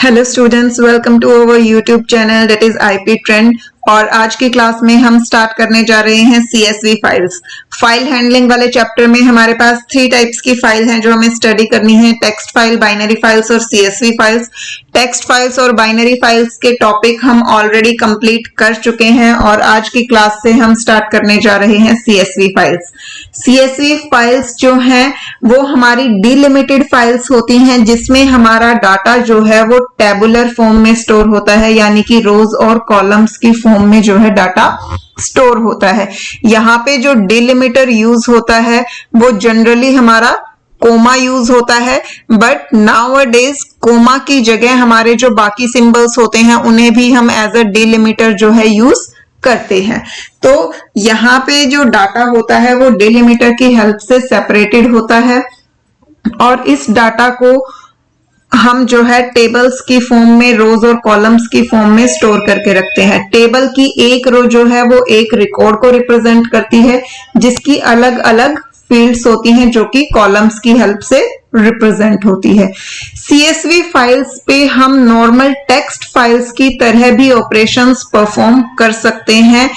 Hello students, welcome to our YouTube channel that is IP trend. और आज की class में हम स्टार्ट करने जा रहे हैं सीएसवी फाइल्स। फाइल हैंडलिंग वाले चैप्टर में हमारे पास 3 टाइप्स की फाइल हैं जो हमें स्टडी करनी है, टेक्स्ट फाइल, बाइनरी फाइल्स और सीएसवी फाइल्स। टेक्स्ट फाइल्स और बाइनरी फाइल्स के टॉपिक हम ऑलरेडी कंप्लीट कर चुके हैं और आज की क्लास से हम स्टार्ट करने जा रहे हैं सीएसवी फाइल्स। सीएसवी फाइल्स जो हैं वो हमारी डिलिमिटेड फाइल्स होती हैं जिसमें हमारा डाटा जो है वो टेबुलर फॉर्म में स्टोर होता है, यानी कि रोज और कॉलम्स की फॉर्म में जो है डाटा स्टोर होता है। यहाँ पे जो डिलिमिटर यूज होता है वो जनरली हमारा कोमा यूज होता है, बट नाउअडेज कोमा की जगह हमारे जो बाकी सिंबल्स होते हैं उन्हें भी हम एज अ डिलिमिटर जो है यूज करते हैं। तो यहाँ पे जो डाटा होता है वो डिलिमिटर की हेल्प से सेपरेटेड होता है और इस डाटा को हम जो है टेबल्स की फॉर्म में, रोज और कॉलम्स की फॉर्म में स्टोर करके रखते हैं। टेबल की एक रो जो है वो एक रिकॉर्ड को रिप्रेजेंट करती है जिसकी अलग अलग फील्ड्स होती हैं जो कि कॉलम्स की हेल्प से रिप्रेजेंट होती है। सीएसवी फाइल्स पे हम नॉर्मल टेक्स्ट फाइल्स की तरह भी ऑपरेशंस परफॉर्म कर सकते हैं,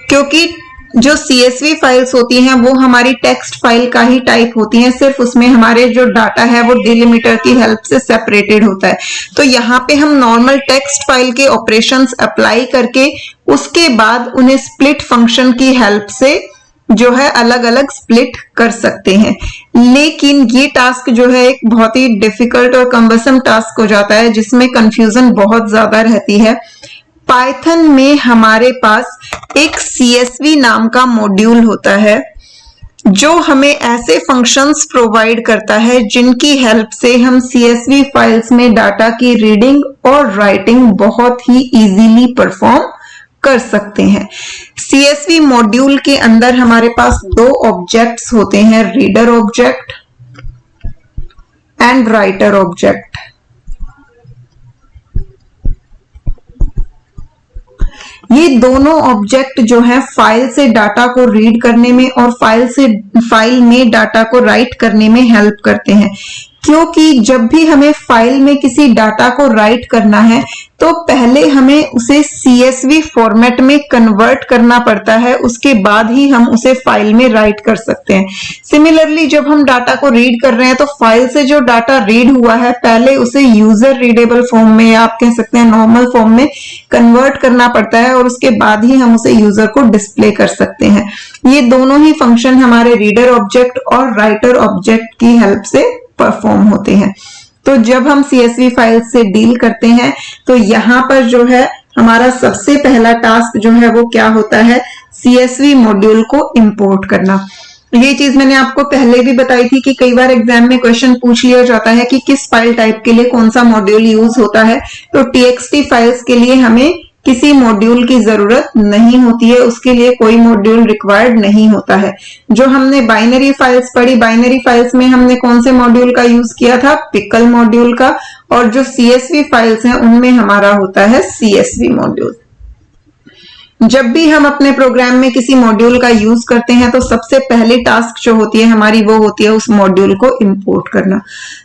क्योंकि जो सीएसवी फाइल्स होती हैं वो हमारी टेक्स्ट फाइल का ही टाइप होती हैं, सिर्फ उसमें हमारे जो डाटा है वो डिलिमिटर की हेल्प से सेपरेटेड होता है। तो यहाँ पे हम नॉर्मल टेक्स्ट फाइल के ऑपरेशंस अप्लाई करके उसके बाद उन्हें स्प्लिट फंक्शन की हेल्प से जो है अलग अलग स्प्लिट कर सकते हैं। लेकिन ये टास्क जो है एक बहुत ही डिफिकल्ट और कम्बरसम टास्क हो जाता है जिसमें कंफ्यूजन बहुत ज्यादा रहती है। पाइथन में हमारे पास एक सीएसवी नाम का मॉड्यूल होता है जो हमें ऐसे फंक्शंस प्रोवाइड करता है जिनकी हेल्प से हम सीएसवी फाइल्स में डाटा की रीडिंग और राइटिंग बहुत ही इजीली परफॉर्म कर सकते हैं। सीएसवी मॉड्यूल के अंदर हमारे पास 2 ऑब्जेक्ट्स होते हैं, reader object and writer object. ये दोनों ऑब्जेक्ट जो है फाइल से डाटा को रीड करने में और फाइल में डाटा को राइट करने में हेल्प करते हैं, क्योंकि जब भी हमें फाइल में किसी डाटा को राइट करना है तो पहले हमें उसे सीएसवी फॉर्मेट में कन्वर्ट करना पड़ता है, उसके बाद ही हम उसे फाइल में राइट कर सकते हैं। सिमिलरली जब हम डाटा को रीड कर रहे हैं तो फाइल से जो डाटा रीड हुआ है पहले उसे यूजर रीडेबल फॉर्म में या आप कह सकते हैं नॉर्मल फॉर्म में कन्वर्ट करना पड़ता है और उसके बाद ही हम उसे यूजर को डिस्प्ले कर सकते हैं। ये दोनों ही फंक्शन हमारे रीडर ऑब्जेक्ट और राइटर ऑब्जेक्ट की हेल्प से परफॉर्म होते हैं। तो जब हम सीएसवी फाइल से डील करते हैं तो यहाँ पर जो है हमारा सबसे पहला टास्क जो है वो क्या होता है, सीएसवी मॉड्यूल को इंपोर्ट करना। ये चीज मैंने आपको पहले भी बताई थी कि कई बार एग्जाम में क्वेश्चन पूछ लिया जाता है कि किस फाइल टाइप के लिए कौन सा मॉड्यूल यूज होता है। तो टीएक्सटी फाइल्स के लिए हमें किसी मॉड्यूल की जरूरत नहीं होती है, उसके लिए कोई मॉड्यूल रिक्वायर्ड नहीं होता है। जो हमने बाइनरी फाइल्स पढ़ी, बाइनरी फाइल्स में हमने कौन से मॉड्यूल का यूज किया था, पिकल मॉड्यूल का, और जो सीएसवी फाइल्स हैं उनमें हमारा होता है सीएसवी मॉड्यूल। जब भी हम अपने प्रोग्राम में किसी मॉड्यूल का यूज करते हैं तो सबसे पहली टास्क जो होती है हमारी वो होती है उस मॉड्यूल को इंपोर्ट करना।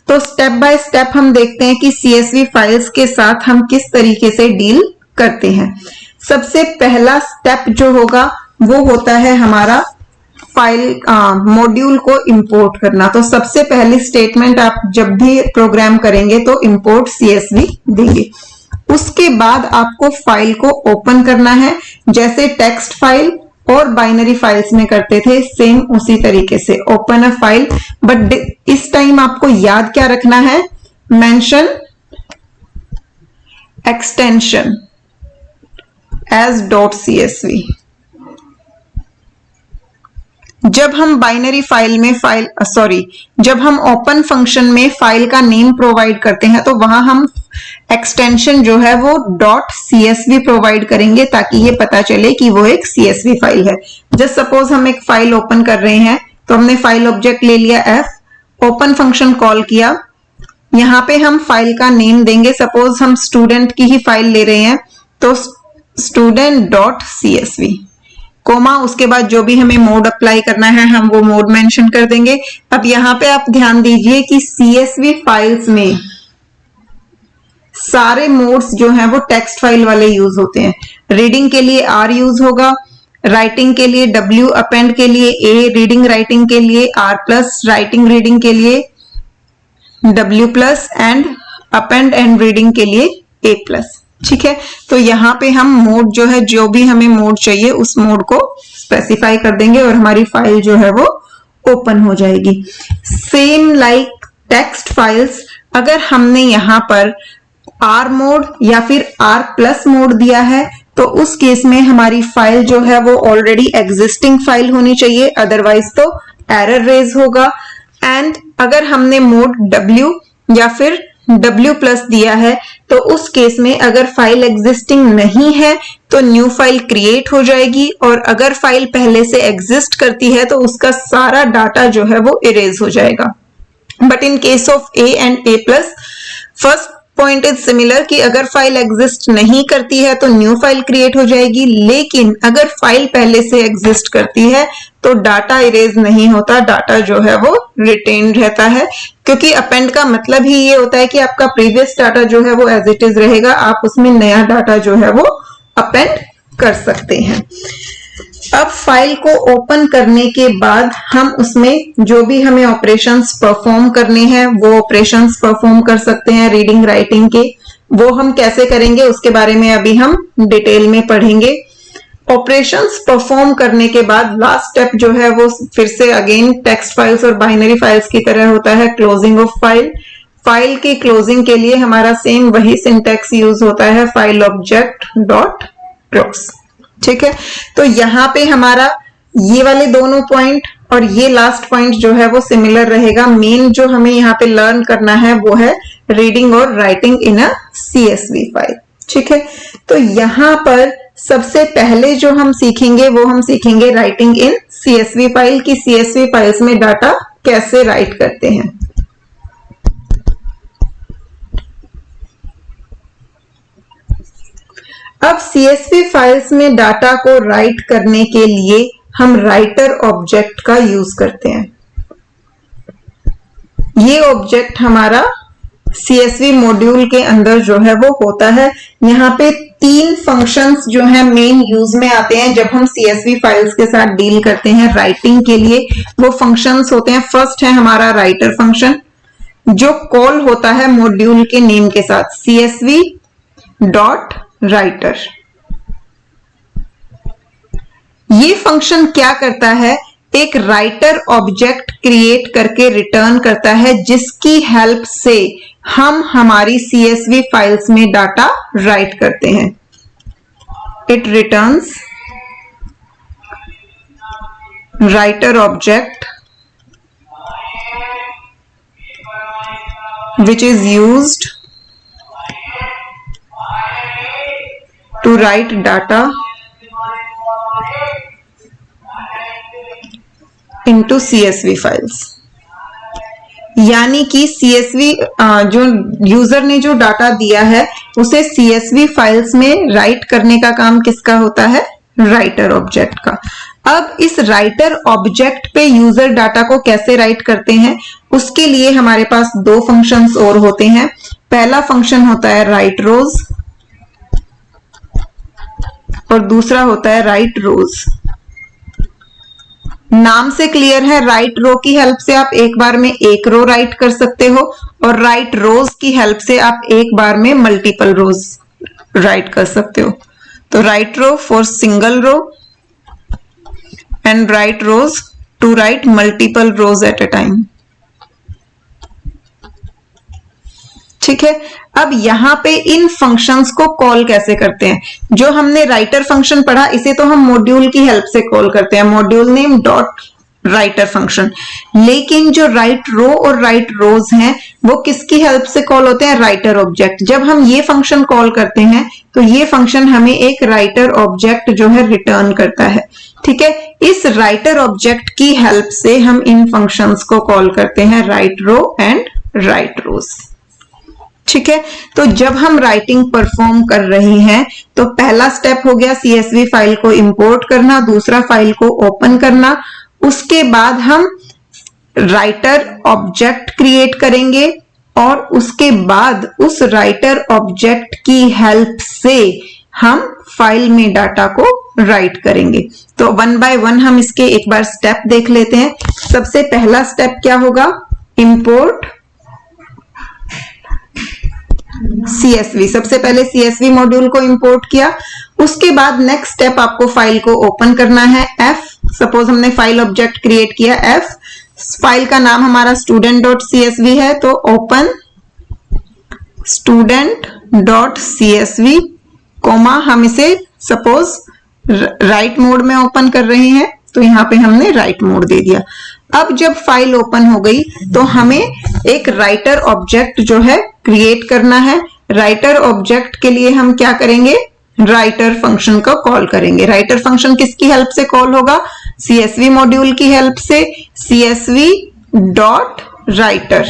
तो स्टेप बाय स्टेप हम देखते हैं कि सीएसवी फाइल्स के साथ हम किस तरीके से डील करते हैं। सबसे पहला स्टेप जो होगा वो होता है हमारा फाइल मॉड्यूल को इंपोर्ट करना। तो सबसे पहली स्टेटमेंट आप जब भी प्रोग्राम करेंगे तो इंपोर्ट सीएसवी देंगे। उसके बाद आपको फाइल को ओपन करना है, जैसे टेक्स्ट फाइल और बाइनरी फाइल्स में करते थे सेम उसी तरीके से ओपन अ फाइल। बट इस टाइम आपको याद क्या रखना है, मेंशन एक्सटेंशन as .csv। जब हम बाइनरी फाइल में जब हम ओपन फंक्शन में फाइल का नेम प्रोवाइड करते हैं तो वहां हम एक्सटेंशन जो है वो .csv प्रोवाइड करेंगे ताकि ये पता चले कि वो एक CSV फाइल है। जस्ट सपोज हम एक फाइल ओपन कर रहे हैं तो हमने फाइल ऑब्जेक्ट ले लिया f, ओपन फंक्शन कॉल किया, यहाँ पे हम फाइल का नेम देंगे। सपोज हम स्टूडेंट की ही फाइल ले रहे हैं तो student.csv, कोमा, उसके बाद जो भी हमें मोड अप्लाई करना है हम वो मोड मेंशन कर देंगे। अब यहाँ पे आप ध्यान दीजिए कि CSV फाइल्स में सारे मोड्स जो हैं वो टेक्स्ट फाइल वाले यूज होते हैं। रीडिंग के लिए R यूज होगा, राइटिंग के लिए W, अपेंड के लिए A, रीडिंग राइटिंग के लिए R+, राइटिंग रीडिंग के लिए W+, and append and reading के लिए A+। ठीक है, तो यहाँ पे हम मोड जो है, जो भी हमें मोड चाहिए उस मोड को स्पेसिफाई कर देंगे और हमारी फाइल जो है वो ओपन हो जाएगी। सेम लाइक टेक्स्ट फाइल्स, अगर हमने यहाँ पर R मोड या फिर R+ मोड दिया है तो उस केस में हमारी फाइल जो है वो ऑलरेडी एग्जिस्टिंग फाइल होनी चाहिए, अदरवाइज तो एरर रेज होगा। एंड अगर हमने मोड W या फिर W+ दिया है तो उस केस में अगर फाइल एग्जिस्टिंग नहीं है तो न्यू फाइल क्रिएट हो जाएगी, और अगर फाइल पहले से एग्जिस्ट करती है तो उसका सारा डाटा जो है वो इरेज हो जाएगा। But in case of A and A+, first point is similar कि अगर फाइल एग्जिस्ट नहीं करती है तो न्यू फाइल क्रिएट हो जाएगी, लेकिन अगर फाइल पहले से एग्जिस्ट करती है तो डाटा इरेज नहीं होता, डाटा जो है वो रिटेन रहता है, क्योंकि अपेंड का मतलब ही ये होता है कि आपका प्रीवियस डाटा जो है वो एज इट इज रहेगा, आप उसमें नया डाटा जो है वो अपेंड कर सकते हैं। अब फाइल को ओपन करने के बाद हम उसमें जो भी हमें ऑपरेशंस परफॉर्म करने हैं वो ऑपरेशंस परफॉर्म कर सकते हैं रीडिंग राइटिंग के। वो हम कैसे करेंगे उसके बारे में अभी हम डिटेल में पढ़ेंगे। ऑपरेशंस परफॉर्म करने के बाद लास्ट स्टेप जो है वो फिर से अगेन टेक्स्ट फाइल्स और बाइनरी फाइल्स की तरह होता है, क्लोजिंग ऑफ फाइल। फाइल की क्लोजिंग के लिए हमारा सेम वही सिंटैक्स यूज होता है, फाइल ऑब्जेक्ट डॉट क्लोज। ठीक है, तो यहाँ पे हमारा ये वाले दोनों पॉइंट और ये लास्ट पॉइंट जो है वो सिमिलर रहेगा। मेन जो हमें यहाँ पे लर्न करना है वो है रीडिंग और writing in a CSV file. ठीक है, तो यहाँ पर सबसे पहले जो हम सीखेंगे वो हम सीखेंगे राइटिंग इन CSV फाइल की CSV फाइल्स में डाटा कैसे राइट करते हैं। अब CSV फाइल्स में डाटा को राइट करने के लिए हम राइटर ऑब्जेक्ट का यूज करते हैं। ये ऑब्जेक्ट हमारा CSV मॉड्यूल के अंदर जो है वो होता है। यहाँ पे 3 फंक्शंस जो है मेन यूज में आते हैं जब हम CSV फाइल्स के साथ डील करते हैं राइटिंग के लिए। वो फंक्शंस होते हैं, फर्स्ट है हमारा राइटर फंक्शन जो कॉल होता है मॉड्यूल के नेम के साथ, CSV डॉट राइटर। ये फंक्शन क्या करता है, एक राइटर ऑब्जेक्ट क्रिएट करके रिटर्न करता है जिसकी हेल्प से हम हमारी CSV फाइल्स में डाटा राइट करते हैं। It returns writer object which is used to write data into CSV files। यानी कि CSV जो यूजर ने जो डाटा दिया है उसे CSV फाइल्स में राइट करने का काम किसका होता है, राइटर ऑब्जेक्ट का। अब इस राइटर ऑब्जेक्ट पे यूजर डाटा को कैसे राइट करते हैं उसके लिए हमारे पास 2 फंक्शंस और होते हैं। पहला फंक्शन होता है राइट रोज और दूसरा होता है राइट रोज। नाम से क्लियर है, राइट रो की हेल्प से आप एक बार में एक रो राइट कर सकते हो और राइट रोज की हेल्प से आप एक बार में मल्टीपल रोज राइट कर सकते हो। तो write row for single row and write rows to write multiple rows at a time. ठीक है, अब यहां पे इन फंक्शंस को कॉल कैसे करते हैं। जो हमने राइटर फंक्शन पढ़ा इसे तो हम मॉड्यूल की हेल्प से कॉल करते हैं, module name dot writer function. लेकिन जो राइट रो और राइट रोज हैं वो किसकी हेल्प से कॉल होते हैं, राइटर ऑब्जेक्ट। जब हम ये फंक्शन कॉल करते हैं तो ये फंक्शन हमें एक राइटर ऑब्जेक्ट जो है रिटर्न करता है। ठीक है, इस राइटर ऑब्जेक्ट की हेल्प से हम इन फंक्शंस को कॉल करते हैं राइट रो एंड राइट रोज। ठीक है, तो जब हम राइटिंग परफॉर्म कर रहे हैं तो पहला स्टेप हो गया CSV फाइल को इंपोर्ट करना, दूसरा फाइल को ओपन करना। उसके बाद हम राइटर ऑब्जेक्ट क्रिएट करेंगे और उसके बाद उस राइटर ऑब्जेक्ट की हेल्प से हम फाइल में डाटा को राइट करेंगे। तो वन बाय वन हम इसके एक बार स्टेप देख लेते हैं। सबसे पहला स्टेप क्या होगा, इंपोर्ट CSV। सबसे पहले CSV मॉड्यूल को इंपोर्ट किया, उसके बाद नेक्स्ट स्टेप आपको फाइल को ओपन करना है। F, सपोज हमने फाइल ऑब्जेक्ट क्रिएट किया F, फाइल का नाम हमारा student.csv है, तो ओपन student.csv, कोमा हम इसे सपोज राइट मोड में ओपन कर रहे हैं, तो यहां पे हमने राइट मोड दे दिया। अब जब फाइल ओपन हो गई तो हमें एक राइटर ऑब्जेक्ट जो है क्रिएट करना है। राइटर ऑब्जेक्ट के लिए हम क्या करेंगे, राइटर फंक्शन को कॉल करेंगे। राइटर फंक्शन किसकी हेल्प से कॉल होगा, CSV मॉड्यूल की हेल्प से, CSV.writer।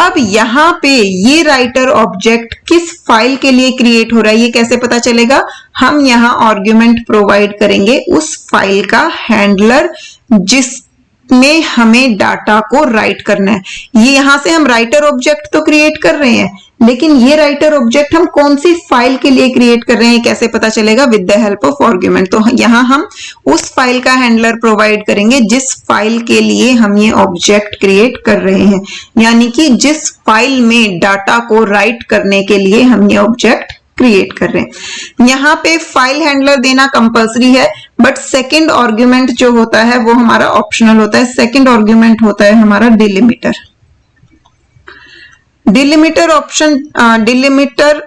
अब यहां पे ये राइटर ऑब्जेक्ट किस फाइल के लिए क्रिएट हो रहा है ये कैसे पता चलेगा, हम यहां आर्ग्यूमेंट प्रोवाइड करेंगे उस फाइल का हैंडलर जिसमें हमें डाटा को राइट करना है। ये यहां से हम राइटर ऑब्जेक्ट तो क्रिएट कर रहे हैं, लेकिन ये राइटर ऑब्जेक्ट हम कौन सी फाइल के लिए क्रिएट कर रहे हैं कैसे पता चलेगा, with the help of argument. तो यहां हम उस फाइल का हैंडलर प्रोवाइड करेंगे जिस फाइल के लिए हम ये ऑब्जेक्ट क्रिएट कर रहे हैं, यानी कि जिस फाइल में डाटा को राइट करने के लिए हम ये ऑब्जेक्ट क्रिएट कर रहे हैं। यहां पे फाइल हैंडलर देना कंपलसरी है, बट सेकंड आर्ग्यूमेंट जो होता है वो हमारा ऑप्शनल होता है। सेकंड आर्ग्यूमेंट होता है हमारा डिलिमीटर। डिलिमीटर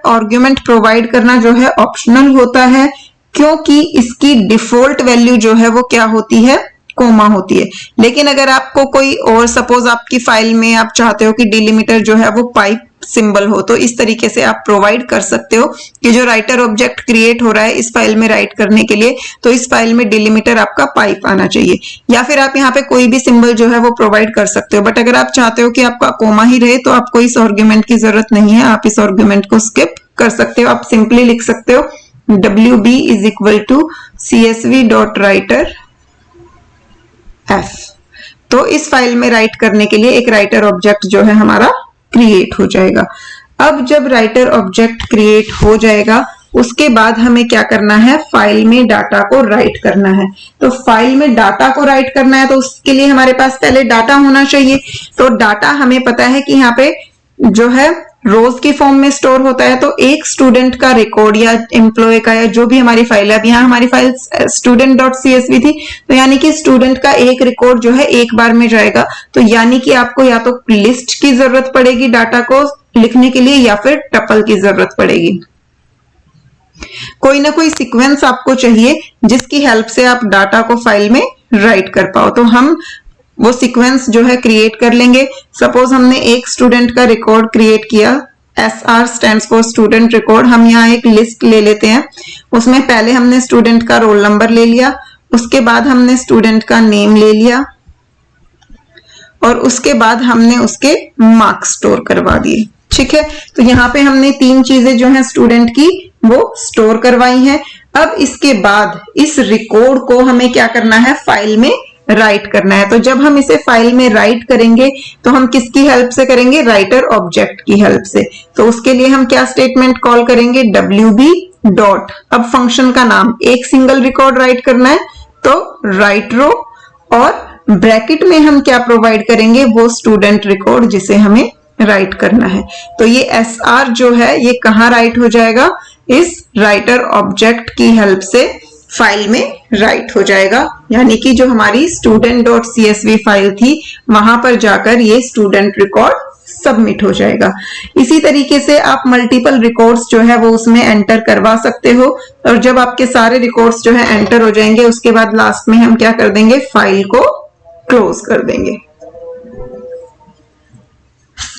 आर्ग्यूमेंट प्रोवाइड करना जो है ऑप्शनल होता है, क्योंकि इसकी डिफॉल्ट वैल्यू जो है वो क्या होती है, कोमा होती है। लेकिन अगर आपको कोई और सपोज आपकी फाइल में आप चाहते हो कि डिलिमीटर जो है वो पाइप सिंबल हो, तो इस तरीके से आप प्रोवाइड कर सकते हो कि जो राइटर ऑब्जेक्ट क्रिएट हो रहा है इस फाइल में राइट करने के लिए, तो इस फाइल में डिलिमीटर आपका पाइप आना चाहिए, या फिर आप यहाँ पे कोई भी सिंबल जो है वो प्रोवाइड कर सकते हो। बट अगर आप चाहते हो कि आपका कोमा ही रहे तो आपको इस आर्ग्यूमेंट की जरूरत नहीं है, आप इस आर्ग्यूमेंट को स्किप कर सकते हो। आप सिंपली लिख सकते हो WB is equal to CSV.writer F। तो इस फाइल में राइट करने के लिए एक राइटर ऑब्जेक्ट जो है हमारा क्रिएट हो जाएगा। अब जब राइटर ऑब्जेक्ट क्रिएट हो जाएगा उसके बाद हमें क्या करना है, फाइल में डाटा को राइट करना है। तो फाइल में डाटा को राइट करना है तो उसके लिए हमारे पास पहले डाटा होना चाहिए। तो डाटा हमें पता है कि यहाँ पे जो है रोज की फॉर्म में स्टोर होता है, तो एक स्टूडेंट का रिकॉर्ड या एम्प्लॉय का या जो भी हमारी फाइल है, अब यहाँ हमारी फाइल student.csv थी, तो यानी कि स्टूडेंट का एक रिकॉर्ड जो है एक बार में जाएगा। तो यानी कि आपको या तो लिस्ट की जरूरत पड़ेगी डाटा को लिखने के लिए या फिर टपल की जरूरत पड़ेगी। कोई ना कोई सीक्वेंस आपको चाहिए जिसकी हेल्प से आप डाटा को फाइल में राइट कर पाओ। तो हम वो सीक्वेंस जो है क्रिएट कर लेंगे। सपोज हमने एक स्टूडेंट का रिकॉर्ड क्रिएट किया, SR stands for student record. हम यहाँ एक लिस्ट ले लेते हैं, उसमें पहले हमने स्टूडेंट का रोल नंबर ले लिया, उसके बाद हमने स्टूडेंट का नेम ले लिया और उसके बाद हमने उसके मार्क्स स्टोर करवा दिए। ठीक है, तो यहाँ पे हमने तीन चीजें जो है स्टूडेंट की वो स्टोर करवाई हैं। अब इसके बाद इस रिकॉर्ड को हमें क्या करना है, फाइल में राइट करना है। तो जब हम इसे फाइल में राइट करेंगे तो हम किसकी हेल्प से करेंगे, राइटर ऑब्जेक्ट की हेल्प से। तो उसके लिए हम क्या स्टेटमेंट कॉल करेंगे, WB डॉट, अब फंक्शन का नाम, एक सिंगल रिकॉर्ड राइट करना है तो राइट रो, और ब्रैकेट में हम क्या प्रोवाइड करेंगे, वो स्टूडेंट रिकॉर्ड जिसे हमें राइट करना है। तो ये SR जो है ये कहाँ राइट हो जाएगा, इस राइटर ऑब्जेक्ट की हेल्प से फाइल में राइट हो जाएगा, यानी कि जो हमारी student.csv फाइल थी वहां पर जाकर ये स्टूडेंट रिकॉर्ड सबमिट हो जाएगा। इसी तरीके से आप मल्टीपल रिकॉर्ड्स जो है वो उसमें एंटर करवा सकते हो, और जब आपके सारे रिकॉर्ड्स जो है एंटर हो जाएंगे उसके बाद लास्ट में हम क्या कर देंगे, फाइल को क्लोज कर देंगे।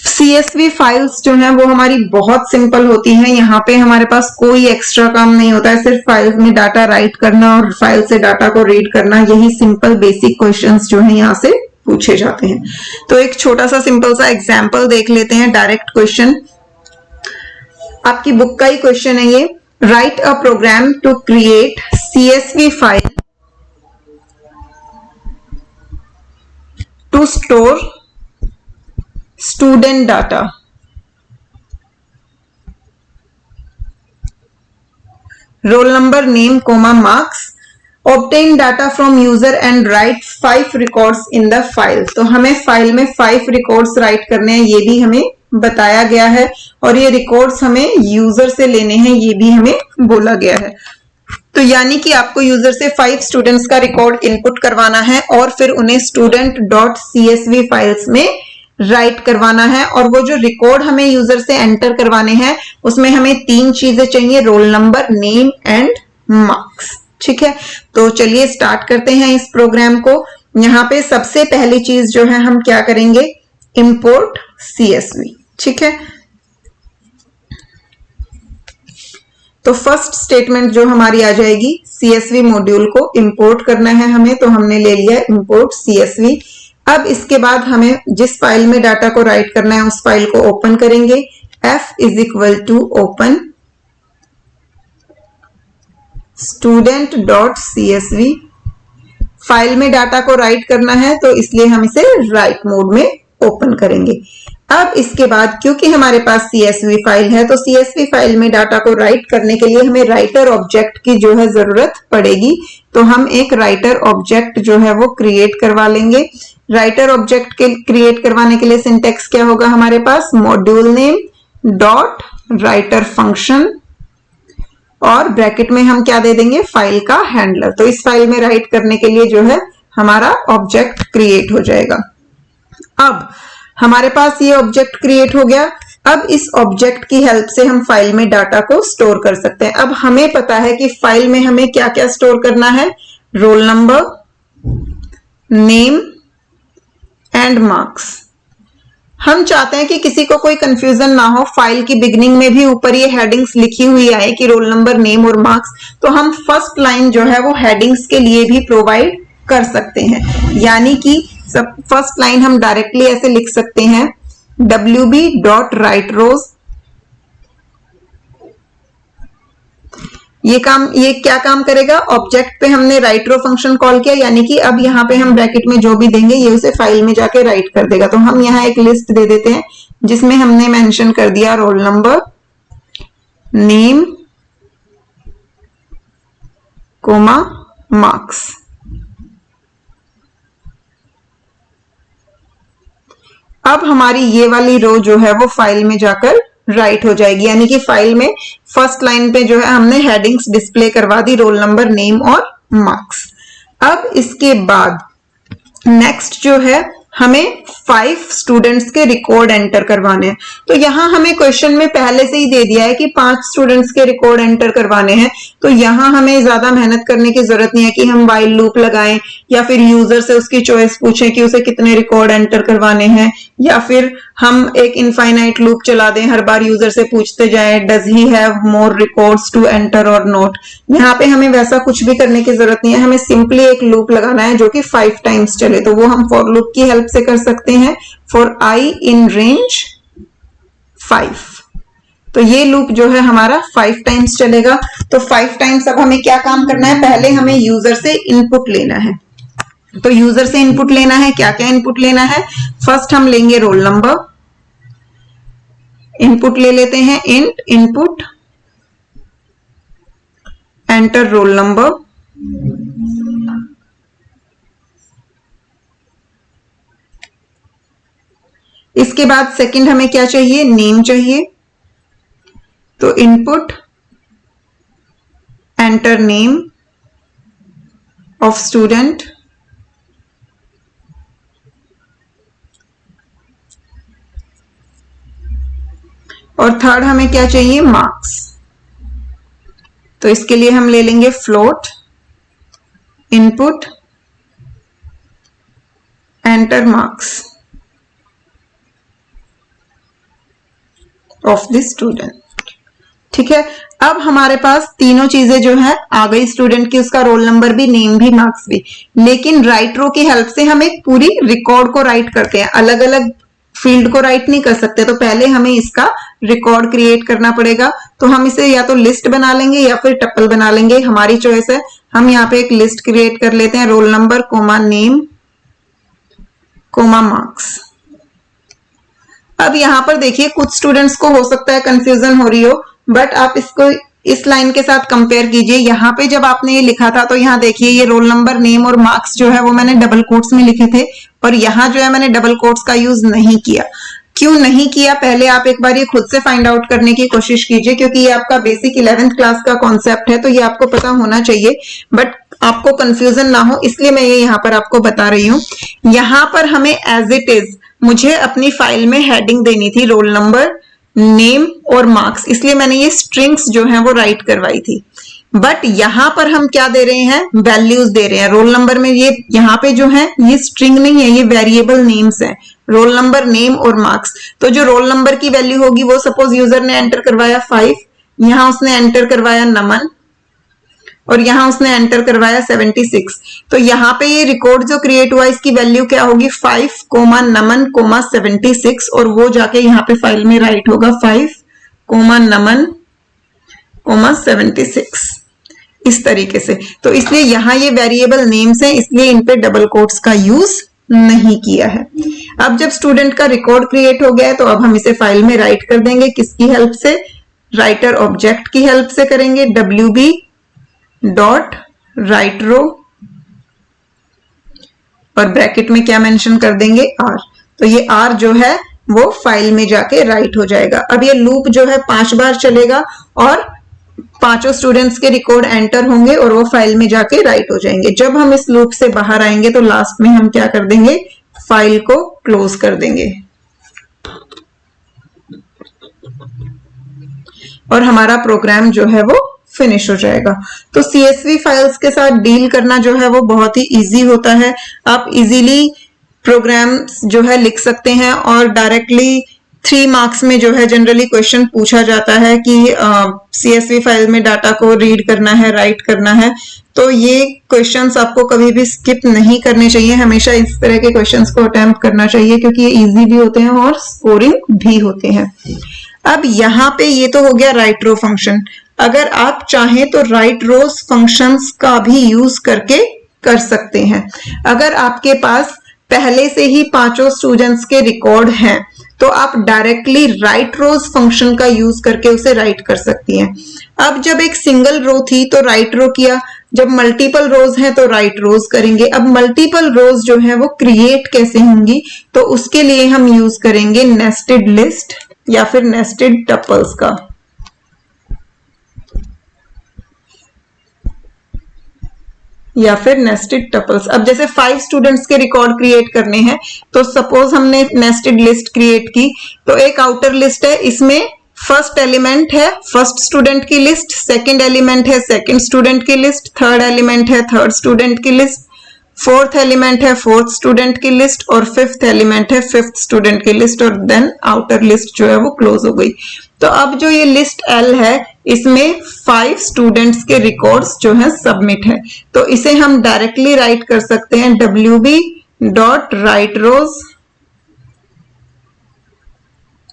CSV फाइल्स जो हैं वो हमारी बहुत सिंपल होती हैं। यहाँ पे हमारे पास कोई एक्स्ट्रा काम नहीं होता है, सिर्फ फाइल्स में डाटा राइट करना और फाइल से डाटा को रीड करना, यही सिंपल बेसिक क्वेश्चंस जो हैं यहाँ से पूछे जाते हैं। तो एक छोटा सा सिंपल सा एग्जाम्पल देख लेते हैं, डायरेक्ट क्वेश्चन, आपकी बुक का ही क्वेश्चन है ये। Write a program to create CSV file to store student data, roll number, name, comma, marks. Obtain data from user and write 5 records in the file. तो हमें file में 5 records right करने हैं, ये भी हमें बताया गया है, और ये रिकॉर्ड्स हमें यूजर से लेने हैं, ये भी हमें बोला गया है। तो यानी कि आपको यूजर से 5 स्टूडेंट्स का रिकॉर्ड इनपुट करवाना है और फिर उन्हें स्टूडेंट डॉट CSV फाइल्स में राइट करवाना है। और वो जो रिकॉर्ड हमें यूजर से एंटर करवाने हैं उसमें हमें 3 चीजें चाहिए, role number, name and marks. ठीक है, तो चलिए स्टार्ट करते हैं इस प्रोग्राम को। यहाँ पे सबसे पहली चीज जो है हम क्या करेंगे, इंपोर्ट CSV। ठीक है, तो फर्स्ट स्टेटमेंट जो हमारी आ जाएगी, CSV मॉड्यूल को इंपोर्ट करना है हमें, तो हमने ले लिया इंपोर्ट CSV। अब इसके बाद हमें जिस फाइल में डाटा को राइट करना है उस फाइल को ओपन करेंगे। F = open student.csv। फाइल में डाटा को राइट करना है तो इसलिए हम इसे राइट मोड में ओपन करेंगे। अब इसके बाद क्योंकि हमारे पास CSV फाइल है तो CSV फाइल में डाटा को राइट करने के लिए हमें राइटर ऑब्जेक्ट की जो है जरूरत पड़ेगी। तो हम एक राइटर ऑब्जेक्ट जो है वो क्रिएट करवा लेंगे। राइटर ऑब्जेक्ट के क्रिएट करवाने के लिए सिंटेक्स क्या होगा हमारे पास, module name dot writer function, और ब्रैकेट में हम क्या दे देंगे, फाइल का हैंडलर। तो इस फाइल में राइट करने के लिए जो है हमारा ऑब्जेक्ट क्रिएट हो जाएगा। अब हमारे पास ये ऑब्जेक्ट क्रिएट हो गया। अब इस ऑब्जेक्ट की हेल्प से हम फाइल में डाटा को स्टोर कर सकते हैं। अब हमें पता है कि फाइल में हमें क्या क्या स्टोर करना है, role number, name and marks. हम चाहते हैं कि किसी को कोई कंफ्यूजन ना हो, फाइल की बिगनिंग में भी ऊपर ये हेडिंग्स लिखी हुई आए कि रोल नंबर, नेम और मार्क्स, तो हम फर्स्ट लाइन जो है वो हेडिंग्स के लिए भी प्रोवाइड कर सकते हैं। यानी कि सब फर्स्ट लाइन हम डायरेक्टली ऐसे लिख सकते हैं, wb.writeRows। ये क्या काम करेगा, ऑब्जेक्ट पे हमने राइट रो फंक्शन कॉल किया, यानी कि अब यहाँ पे हम ब्रैकेट में जो भी देंगे ये उसे फाइल में जाके राइट कर देगा। तो हम यहाँ एक लिस्ट दे देते हैं जिसमें हमने मेंशन कर दिया roll number, name, comma, marks. अब हमारी ये वाली रो जो है वो फाइल में जाकर राइट हो जाएगी, यानी कि फाइल में फर्स्ट लाइन पे जो है हमने हेडिंग्स डिस्प्ले करवा दी, रोल नंबर, नेम और मार्क्स। अब इसके बाद नेक्स्ट जो है हमें 5 स्टूडेंट्स के रिकॉर्ड एंटर करवाने हैं। तो यहां हमें क्वेश्चन में पहले से ही दे दिया है कि 5 स्टूडेंट्स के रिकॉर्ड एंटर करवाने हैं। तो यहां हमें ज्यादा मेहनत करने की जरूरत नहीं है कि हम व्हाइल लूप लगाएं या फिर यूजर से उसकी चॉइस पूछें कि उसे कितने रिकॉर्ड एंटर करवाने हैं, या फिर हम एक इनफाइनाइट लूप चला दें, हर बार यूजर से पूछते जाएं does he have more records to enter और नॉट। यहाँ पे हमें वैसा कुछ भी करने की जरूरत नहीं है, हमें सिंपली एक लूप लगाना है जो कि 5 टाइम्स चले। तो वो हम फॉर लूप की हेल्प से कर सकते हैं, फॉर आई इन रेंज 5। तो ये लूप जो है हमारा 5 टाइम्स चलेगा। तो 5 टाइम्स अब हमें क्या काम करना है, पहले हमें यूजर से इनपुट लेना है। तो यूजर से इनपुट लेना है, क्या क्या इनपुट लेना है, फर्स्ट हम लेंगे रोल नंबर, इनपुट ले लेते हैं int input enter roll number, इसके बाद सेकंड हमें क्या चाहिए, नेम चाहिए। तो input enter name of student, और थर्ड हमें क्या चाहिए, मार्क्स। तो इसके लिए हम ले लेंगे float input enter marks of the student. ठीक है, अब हमारे पास तीनों चीजें जो है आ गई स्टूडेंट की, उसका रोल नंबर भी, नेम भी, मार्क्स भी। लेकिन राइट रो की हेल्प से हम एक पूरी रिकॉर्ड को राइट करते हैं, अलग अलग फील्ड को राइट नहीं कर सकते। तो पहले हमें इसका रिकॉर्ड क्रिएट करना पड़ेगा। तो हम इसे या तो लिस्ट बना लेंगे या फिर टपल बना लेंगे, हमारी चॉइस है। हम यहाँ पे एक लिस्ट क्रिएट कर लेते हैं, roll number comma name comma marks. अब यहाँ पर देखिए कुछ स्टूडेंट्स को हो सकता है कंफ्यूजन हो रही हो, बट आप इसको इस लाइन के साथ कंपेयर कीजिए। यहाँ पे जब आपने ये लिखा था तो यहाँ देखिए ये रोल नंबर, नेम और मार्क्स जो है वो मैंने डबल कोट्स में लिखे थे, और यहाँ जो है मैंने डबल कोट्स का यूज नहीं किया। क्यों नहीं किया, पहले आप एक बार ये खुद से फाइंड आउट करने की कोशिश कीजिए, क्योंकि ये आपका बेसिक 11th क्लास का कॉन्सेप्ट है, तो ये आपको पता होना चाहिए, बट आपको कंफ्यूजन ना हो इसलिए मैं ये यहाँ पर आपको बता रही हूँ। यहाँ पर हमें एज इट इज मुझे अपनी फाइल में हेडिंग देनी थी रोल नंबर, नेम और मार्क्स, इसलिए मैंने ये स्ट्रिंग्स जो है वो राइट करवाई थी। बट यहाँ पर हम क्या दे रहे हैं, वैल्यूज दे रहे हैं। रोल नंबर में ये यहाँ पे जो है ये स्ट्रिंग नहीं है, ये वेरिएबल नेम्स है, रोल नंबर, नेम और मार्क्स। तो जो रोल नंबर की वैल्यू होगी वो सपोज यूजर ने एंटर करवाया 5, यहाँ उसने एंटर करवाया नमन, और यहाँ उसने एंटर करवाया 76। तो यहाँ पे ये रिकॉर्ड जो क्रिएट हुआ इसकी वैल्यू क्या होगी, 5, नमन, 76, और वो जाके यहाँ पे फाइल में राइट होगा 5, नमन, 76 इस तरीके से। तो इसलिए यहाँ ये वेरिएबल नेम्स हैं, इसलिए इन पे डबल कोट्स का यूज नहीं किया है। अब जब स्टूडेंट का रिकॉर्ड क्रिएट हो गया है तो अब हम इसे फाइल में राइट कर देंगे। किसकी हेल्प से, राइटर ऑब्जेक्ट की हेल्प से करेंगे। wb डॉट राइट रो, और ब्रैकेट में क्या मेंशन कर देंगे, r। तो ये r जो है वो फाइल में जाके राइट हो जाएगा। अब ये लूप जो है 5 बार चलेगा और पांचों स्टूडेंट्स के रिकॉर्ड एंटर होंगे और वो फाइल में जाके राइट हो जाएंगे। जब हम इस लूप से बाहर आएंगे तो लास्ट में हम क्या कर देंगे, फाइल को क्लोज कर देंगे और हमारा प्रोग्राम जो है वो फिनिश हो जाएगा। तो CSV फाइल्स के साथ डील करना जो है वो बहुत ही इजी होता है। आप इजीली प्रोग्राम्स जो है लिख सकते हैं, और डायरेक्टली 3 मार्क्स में जो है जनरली क्वेश्चन पूछा जाता है कि CSV फाइल में डाटा को रीड करना है, राइट करना है। तो ये क्वेश्चंस आपको कभी भी स्किप नहीं करने चाहिए, हमेशा इस तरह के क्वेश्चंस को अटेम्प्ट करना चाहिए, क्योंकि ये इजी भी होते हैं और स्कोरिंग भी होते हैं। अब यहाँ पे ये तो हो गया राइट रो फंक्शन। अगर आप चाहें तो राइट रोज फंक्शंस का भी यूज करके कर सकते हैं। अगर आपके पास पहले से ही पांचों स्टूडेंट्स के रिकॉर्ड हैं तो आप डायरेक्टली राइट रोज फंक्शन का यूज करके उसे राइट कर सकती हैं। अब जब एक सिंगल रो थी तो राइट रो किया, जब मल्टीपल रोज हैं तो राइट रोज करेंगे। अब मल्टीपल रोज जो है वो क्रिएट कैसे होंगी, तो उसके लिए हम यूज करेंगे नेस्टेड लिस्ट या फिर नेस्टेड टपल्स का। या फिर नेस्टेड टपल्स। अब जैसे 5 स्टूडेंट्स के रिकॉर्ड क्रिएट करने हैं तो सपोज हमने नेस्टेड लिस्ट क्रिएट की, तो एक आउटर लिस्ट है, इसमें फर्स्ट एलिमेंट है फर्स्ट स्टूडेंट की लिस्ट, सेकंड एलिमेंट है सेकंड स्टूडेंट की लिस्ट, थर्ड एलिमेंट है थर्ड स्टूडेंट की लिस्ट, फोर्थ एलिमेंट है फोर्थ स्टूडेंट की लिस्ट, और फिफ्थ एलिमेंट है फिफ्थ स्टूडेंट की लिस्ट, और देन आउटर लिस्ट जो है वो क्लोज हो गई। तो अब जो ये लिस्ट L है इसमें 5 स्टूडेंट्स के रिकॉर्ड्स जो है सबमिट है, तो इसे हम डायरेक्टली राइट कर सकते हैं wb डॉट राइट रोज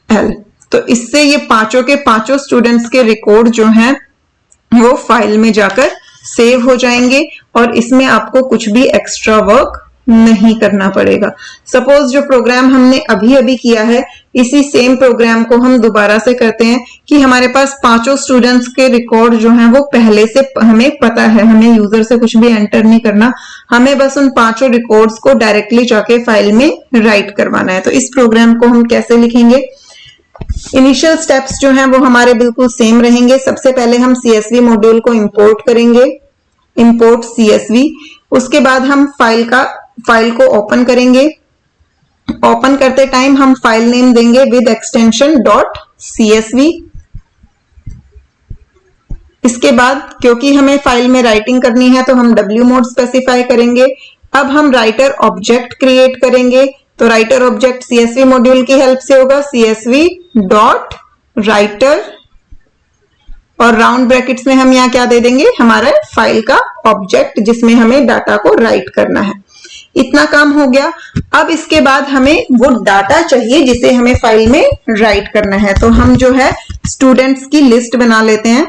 L। तो इससे ये पांचों के पांचों स्टूडेंट्स के रिकॉर्ड जो हैं वो फाइल में जाकर सेव हो जाएंगे और इसमें आपको कुछ भी एक्स्ट्रा वर्क नहीं करना पड़ेगा। सपोज जो प्रोग्राम हमने अभी अभी किया है इसी सेम प्रोग्राम को हम दोबारा से करते हैं कि हमारे पास पांचों स्टूडेंट्स के रिकॉर्ड जो हैं वो पहले से हमें पता है, हमें यूजर से कुछ भी एंटर नहीं करना, हमें बस उन पांचों रिकॉर्ड्स को डायरेक्टली जाके फाइल में राइट करवाना है। तो इस प्रोग्राम को हम कैसे लिखेंगे, इनिशियल स्टेप्स जो हैं वो हमारे बिल्कुल सेम रहेंगे। सबसे पहले हम CSV मॉड्यूल को इंपोर्ट करेंगे, इंपोर्ट CSV। उसके बाद हम फाइल को ओपन करेंगे। ओपन करते टाइम हम फाइल नेम देंगे विद एक्सटेंशन .csv। इसके बाद क्योंकि हमें फाइल में राइटिंग करनी है तो हम w मोड स्पेसिफाई करेंगे। अब हम राइटर ऑब्जेक्ट क्रिएट करेंगे, तो राइटर ऑब्जेक्ट CSV मॉड्यूल की हेल्प से होगा, CSV डॉट राइटर, और राउंड ब्रैकेट्स में हम यहाँ क्या दे देंगे, हमारा फाइल का ऑब्जेक्ट जिसमें हमें डाटा को राइट करना है। इतना काम हो गया। अब इसके बाद हमें वो डाटा चाहिए जिसे हमें फाइल में राइट करना है, तो हम जो है स्टूडेंट्स की लिस्ट बना लेते हैं,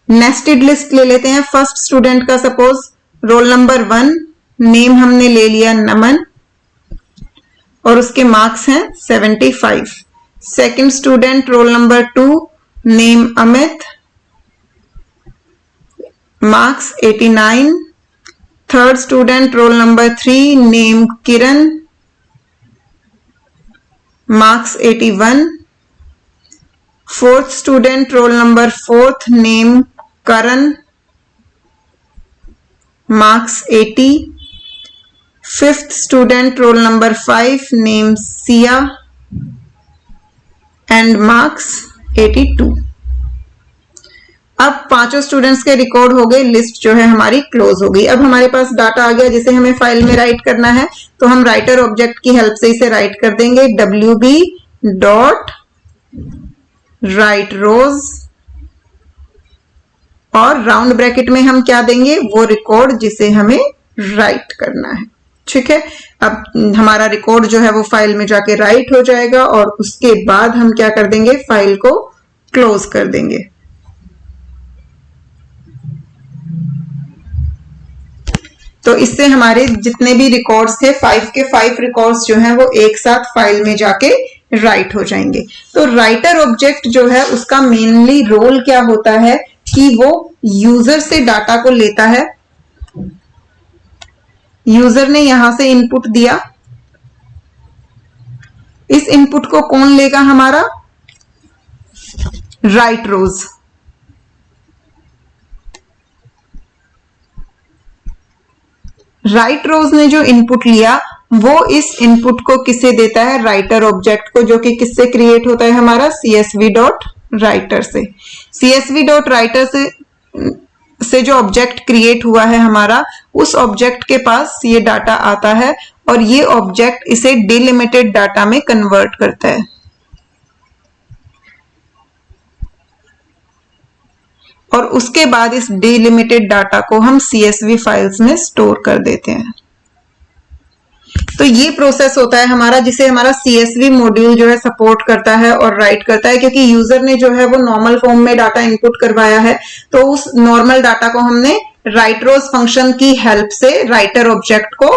नेस्टेड लिस्ट ले लेते हैं। फर्स्ट स्टूडेंट का सपोज रोल नंबर 1, नेम हमने ले लिया नमन, और उसके मार्क्स हैं 75। Second student roll number 2 name Amit, marks 89। Third student roll number 3 name Kiran, marks 81। Fourth student roll number 4 name Karan, marks 80। Fifth student roll number 5 name Siya and marks 82। अब पांचों students के record हो गए, लिस्ट जो है हमारी close हो गई। अब हमारे पास डाटा आ गया जिसे हमें फाइल में राइट करना है, तो हम राइटर ऑब्जेक्ट की हेल्प से इसे राइट कर देंगे। wb डॉट राइट रोज और राउंड ब्रैकेट में हम क्या देंगे, वो रिकॉर्ड जिसे हमें राइट करना है। ठीक है, अब हमारा रिकॉर्ड जो है वो फाइल में जाके राइट हो जाएगा और उसके बाद हम क्या कर देंगे, फाइल को क्लोज कर देंगे। तो इससे हमारे जितने भी रिकॉर्ड्स थे 5 के 5 रिकॉर्ड्स जो हैं वो एक साथ फाइल में जाके राइट हो जाएंगे। तो राइटर ऑब्जेक्ट जो है उसका मेनली रोल क्या होता है कि वो यूजर से डाटा को लेता है। यूजर ने यहां से इनपुट दिया, इस इनपुट को कौन लेगा, हमारा राइट रोज। राइट रोज ने जो इनपुट लिया वो इस इनपुट को किसे देता है, राइटर ऑब्जेक्ट को, जो कि किससे क्रिएट होता है, हमारा csv डॉट राइटर से। csv डॉट राइटर से जो ऑब्जेक्ट क्रिएट हुआ है हमारा, उस ऑब्जेक्ट के पास ये डाटा आता है और ये ऑब्जेक्ट इसे डिलिमिटेड डाटा में कन्वर्ट करता है। और उसके बाद इस डिलिमिटेड डाटा को हम CSV फाइल्स में स्टोर कर देते हैं। तो ये प्रोसेस होता है हमारा, जिसे हमारा CSV मॉड्यूल जो है सपोर्ट करता है और राइट करता है, क्योंकि यूजर ने जो है वो नॉर्मल फॉर्म में डाटा इनपुट करवाया है, तो उस नॉर्मल डाटा को हमने राइट रोज फंक्शन की हेल्प से राइटर ऑब्जेक्ट को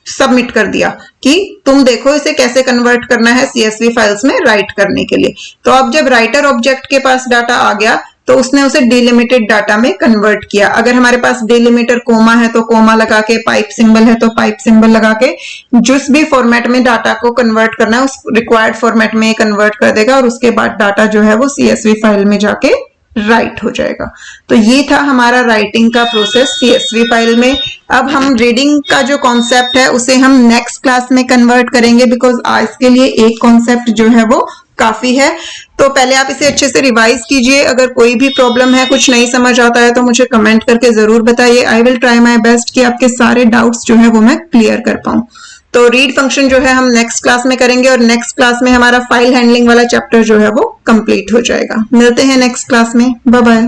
सबमिट कर दिया कि तुम देखो इसे कैसे कन्वर्ट करना है CSV फाइल्स में राइट करने के लिए। तो अब जब राइटर ऑब्जेक्ट के पास डाटा आ गया तो उसने उसे डिलिमिटेड डाटा में कन्वर्ट किया। अगर हमारे पास डिलिमिटर कोमा है तो कोमा लगा के, पाइप सिंबल है तो पाइप सिंबल लगा के, जिस भी फॉर्मेट में डाटा को कन्वर्ट करना है उस रिक्वायर्ड फॉर्मेट में कन्वर्ट कर देगा और उसके बाद डाटा जो है वो CSV फाइल में जाके राइट हो जाएगा। तो ये था हमारा राइटिंग का प्रोसेस CSV फाइल में। अब हम रीडिंग का जो कॉन्सेप्ट है उसे हम नेक्स्ट क्लास में कन्वर्ट करेंगे, बिकॉज आज के लिए एक कॉन्सेप्ट जो है वो काफी है। तो पहले आप इसे अच्छे से रिवाइज कीजिए। अगर कोई भी प्रॉब्लम है, कुछ नहीं समझ आता है, तो मुझे कमेंट करके जरूर बताइए। I will try my best कि आपके सारे डाउट्स जो है वो मैं क्लियर कर पाऊं। तो रीड फंक्शन जो है हम नेक्स्ट क्लास में करेंगे और नेक्स्ट क्लास में हमारा फाइल हैंडलिंग वाला चैप्टर जो है वो कंप्लीट हो जाएगा। मिलते हैं नेक्स्ट क्लास में, बाय बाय।